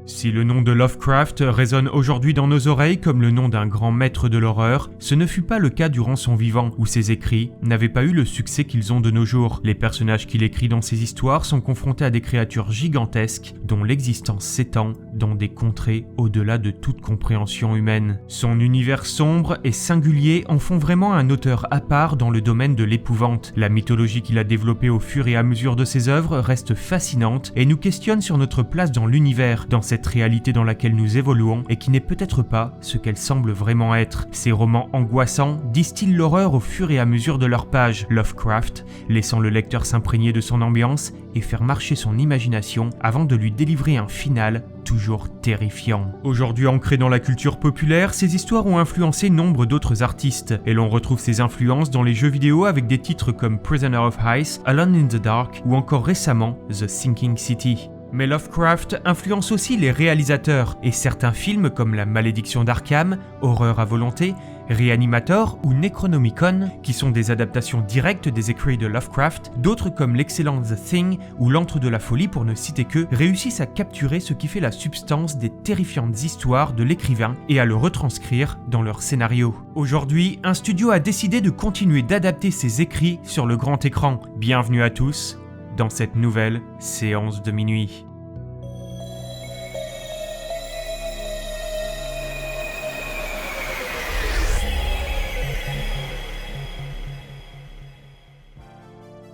Si le nom de Lovecraft résonne aujourd'hui dans nos oreilles comme le nom d'un grand maître de l'horreur, ce ne fut pas le cas durant son vivant, où ses écrits n'avaient pas eu le succès qu'ils ont de nos jours. Les personnages qu'il écrit dans ses histoires sont confrontés à des créatures gigantesques dont l'existence s'étend dans des contrées au-delà de toute compréhension humaine. Son univers sombre et singulier en font vraiment un auteur à part dans le domaine de l'épouvante. La mythologie qu'il a développée au fur et à mesure de ses œuvres reste fascinante et nous questionne sur notre place dans l'univers, dans cette réalité dans laquelle nous évoluons et qui n'est peut-être pas ce qu'elle semble vraiment être. Ces romans angoissants distillent l'horreur au fur et à mesure de leurs pages. Lovecraft, laissant le lecteur s'imprégner de son ambiance et faire marcher son imagination avant de lui délivrer un final toujours terrifiant. Aujourd'hui ancré dans la culture populaire, ces histoires ont influencé nombre d'autres artistes, et l'on retrouve ces influences dans les jeux vidéo avec des titres comme Prisoner of Ice, Alone in the Dark ou encore récemment The Sinking City. Mais Lovecraft influence aussi les réalisateurs, et certains films comme La Malédiction d'Arkham, Horreur à volonté, Reanimator ou Necronomicon, qui sont des adaptations directes des écrits de Lovecraft, d'autres comme l'excellent The Thing ou L'Antre de la Folie pour ne citer que, réussissent à capturer ce qui fait la substance des terrifiantes histoires de l'écrivain et à le retranscrire dans leur scénario. Aujourd'hui, un studio a décidé de continuer d'adapter ses écrits sur le grand écran. Bienvenue à tous dans cette nouvelle séance de minuit.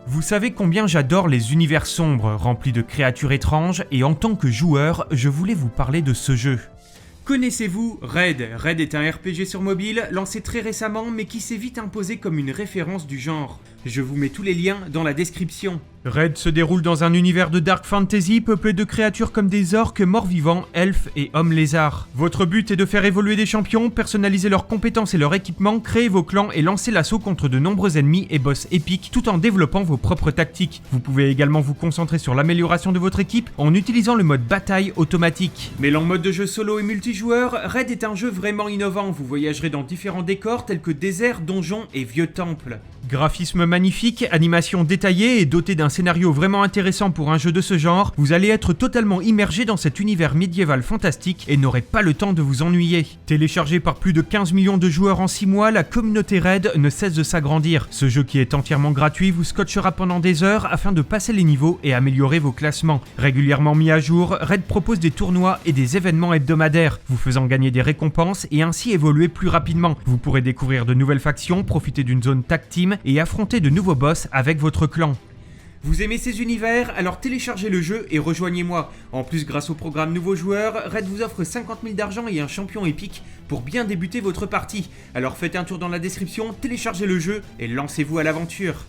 Vous savez combien j'adore les univers sombres, remplis de créatures étranges, et en tant que joueur, je voulais vous parler de ce jeu. Connaissez-vous Raid ? Raid est un RPG sur mobile, lancé très récemment, mais qui s'est vite imposé comme une référence du genre. Je vous mets tous les liens dans la description. Raid se déroule dans un univers de dark fantasy peuplé de créatures comme des orques, morts-vivants, elfes et hommes-lézards. Votre but est de faire évoluer des champions, personnaliser leurs compétences et leur équipement, créer vos clans et lancer l'assaut contre de nombreux ennemis et boss épiques tout en développant vos propres tactiques. Vous pouvez également vous concentrer sur l'amélioration de votre équipe en utilisant le mode bataille automatique. Mêlant mode de jeu solo et multijoueur, Raid est un jeu vraiment innovant. Vous voyagerez dans différents décors tels que déserts, donjons et vieux temples. Graphisme magnifique, animation détaillée et doté d'un scénario vraiment intéressant pour un jeu de ce genre, vous allez être totalement immergé dans cet univers médiéval fantastique et n'aurez pas le temps de vous ennuyer. Téléchargé par plus de 15 millions de joueurs en 6 mois, la communauté Raid ne cesse de s'agrandir. Ce jeu qui est entièrement gratuit vous scotchera pendant des heures afin de passer les niveaux et améliorer vos classements. Régulièrement mis à jour, Raid propose des tournois et des événements hebdomadaires, vous faisant gagner des récompenses et ainsi évoluer plus rapidement. Vous pourrez découvrir de nouvelles factions, profiter d'une zone tag team et affronter de nouveaux boss avec votre clan. Vous aimez ces univers? Alors téléchargez le jeu et rejoignez-moi. En plus, grâce au programme Nouveaux Joueurs, Raid vous offre 50 000 d'argent et un champion épique pour bien débuter votre partie. Alors faites un tour dans la description, téléchargez le jeu et lancez-vous à l'aventure.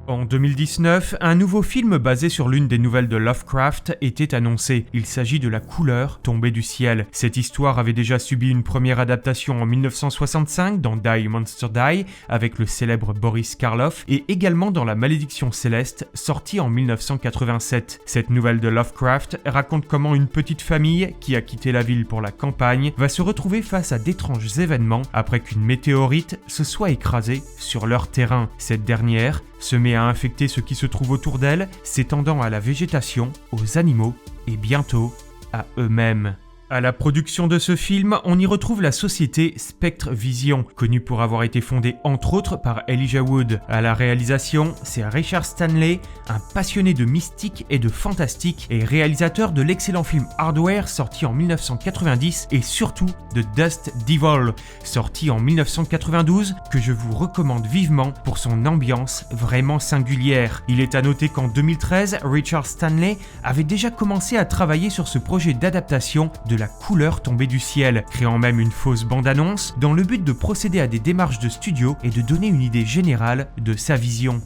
En 2019, un nouveau film basé sur l'une des nouvelles de Lovecraft était annoncé. Il s'agit de La Couleur tombée du ciel. Cette histoire avait déjà subi une première adaptation en 1965 dans Die Monster Die avec le célèbre Boris Karloff et également dans La Malédiction Céleste sortie en 1987. Cette nouvelle de Lovecraft raconte comment une petite famille qui a quitté la ville pour la campagne va se retrouver face à d'étranges événements après qu'une météorite se soit écrasée sur leur terrain. Cette dernière se met à infecter ce qui se trouve autour d'elle, s'étendant à la végétation, aux animaux et bientôt à eux-mêmes. À la production de ce film, on y retrouve la société Spectre Vision, connue pour avoir été fondée entre autres par Elijah Wood. À la réalisation, c'est Richard Stanley, un passionné de mystique et de fantastique et réalisateur de l'excellent film Hardware sorti en 1990 et surtout de Dust Devil sorti en 1992 que je vous recommande vivement pour son ambiance vraiment singulière. Il est à noter qu'en 2013, Richard Stanley avait déjà commencé à travailler sur ce projet d'adaptation de La Couleur tombée du ciel, créant même une fausse bande-annonce dans le but de procéder à des démarches de studio et de donner une idée générale de sa vision.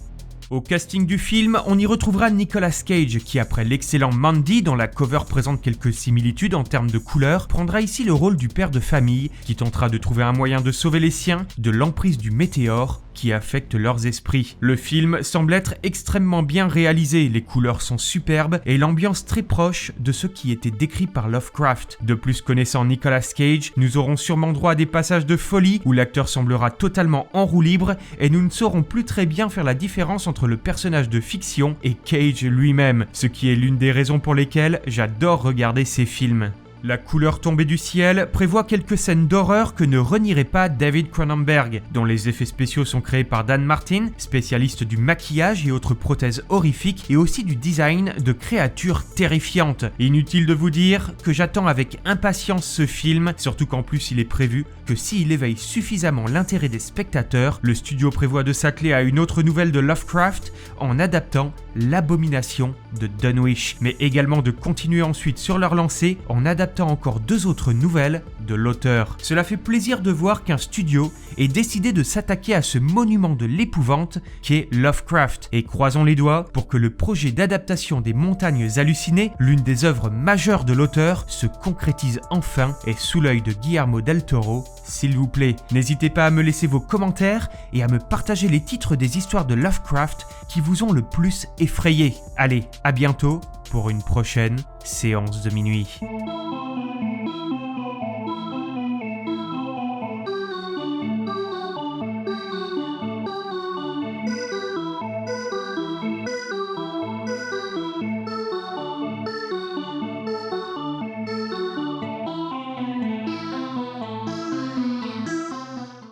Au casting du film, on y retrouvera Nicolas Cage qui, après l'excellent Mandy dont la cover présente quelques similitudes en termes de couleurs, prendra ici le rôle du père de famille qui tentera de trouver un moyen de sauver les siens de l'emprise du météore qui affecte leurs esprits. Le film semble être extrêmement bien réalisé, les couleurs sont superbes et l'ambiance très proche de ce qui était décrit par Lovecraft. De plus, connaissant Nicolas Cage, nous aurons sûrement droit à des passages de folie où l'acteur semblera totalement en roue libre et nous ne saurons plus très bien faire la différence entre entre le personnage de fiction et Cage lui-même, ce qui est l'une des raisons pour lesquelles j'adore regarder ces films. La couleur tombée du ciel prévoit quelques scènes d'horreur que ne renierait pas David Cronenberg, dont les effets spéciaux sont créés par Dan Martin, spécialiste du maquillage et autres prothèses horrifiques, et aussi du design de créatures terrifiantes. Inutile de vous dire que j'attends avec impatience ce film, surtout qu'en plus il est prévu que s'il éveille suffisamment l'intérêt des spectateurs, le studio prévoit de s'atteler à une autre nouvelle de Lovecraft en adaptant L'Abomination de Dunwich, mais également de continuer ensuite sur leur lancée en adaptant encore 2 autres nouvelles de l'auteur. Cela fait plaisir de voir qu'un studio ait décidé de s'attaquer à ce monument de l'épouvante qu'est Lovecraft, et croisons les doigts pour que le projet d'adaptation des Montagnes Hallucinées, l'une des œuvres majeures de l'auteur, se concrétise enfin et sous l'œil de Guillermo del Toro. S'il vous plaît, n'hésitez pas à me laisser vos commentaires et à me partager les titres des histoires de Lovecraft qui vous ont le plus effrayé. Allez, à bientôt pour une prochaine séance de minuit.